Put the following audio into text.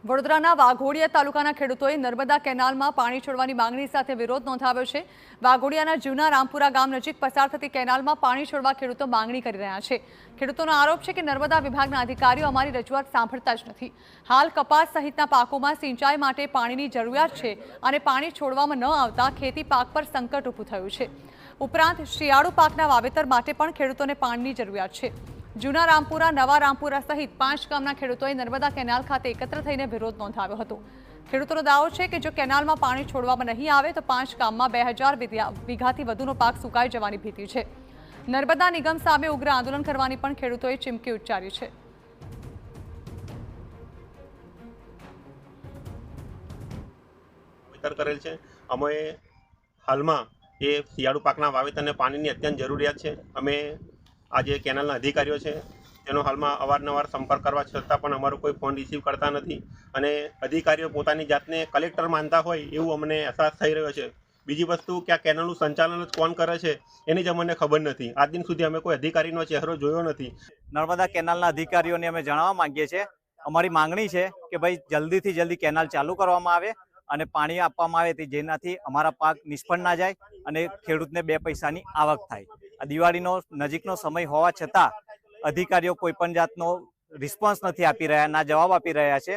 વડોદરાના વાઘોડિયા તાલુકાના ખેડૂતોએ નર્મદા કેનાલમાં પાણી છોડવાની માંગણી સાથે વિરોધ નોંધાવ્યો છે। વાઘોડિયાના જૂના રામપુરા ગામ નજીક પસાર થતી કેનાલમાં પાણી છોડવા ખેડૂતો માંગણી કરી રહ્યા છે। ખેડૂતોનો આરોપ છે કે નર્મદા વિભાગના અધિકારીઓ અમારી રજૂઆત સાંભળતા જ નથી। હાલ કપાસ સહિતના પાકોમાં સિંચાઈ માટે પાણીની જરૂરિયાત છે અને પાણી છોડવામાં ન આવતા ખેતી પાક પર સંકટ ઊભું થયું છે। ઉપરાંત શિયાળુ પાકના વાવેતર માટે પણ ખેડૂતોને પાણીની જરૂરિયાત છે। જૂના રામપુરા, નવા રામપુરા સહિત 5 ગામના ખેડૂતોએ નર્મદા કેનાલ ખાતે એકત્ર થઈને વિરોધ નોંધાવ્યો હતો। ખેડૂતોનો દાવો છે કે જો કેનાલમાં પાણી છોડવામાં નહીં આવે તો 5 ગામમાં 2000 વીઘાથી વધુનો પાક સુકાઈ જવાની ભીતિ છે। નર્મદા નિગમ સામે ઉગ્ર આંદોલન કરવાની પણ ખેડૂતોએ ચીમકી ઉચ્ચારી છે। કરેલ છે અમે હાલમાં એ શિયાળુ પાકના વાવેતરને પાણીની અત્યંત જરૂરિયાત છે। અમે आज केनालना अधिकारीओ छे तेनो हालमां अवारनवार संपर्क करवा छतां पण अमारो कोई फोन रिसीव करता नथी अने अधिकारीओ पोतानी जातने कलेक्टर मानता होय एवुं अमने अहसास थई रह्यो छे। बीजी वस्तु के आ केनालनुं संचालन कोण करे छे एनी ज अमने खबर नथी। आज दिन सुधी अमे कोई अधिकारीनो चेहरो जोयो नथी। नर्मदा केनालना अधिकारीओने अमे जणाववा मांगीए छे, अमारी मांगणी छे के भाई जल्दीथी जल्दी केनाल चालू करवामां आवे અને પાણી આપવામાં આવે જેનાથી અમારા પાક નિષ્ફળ ના જાય અને ખેડૂતને 2 પૈસાની આવક થાય। આ દિવાળીનો નજીકનો સમય હોવા છતાં અધિકારીઓ કોઈ પણ જાતનો રિસ્પોન્સ નથી આપી રહ્યા, ના જવાબ આપી રહ્યા છે।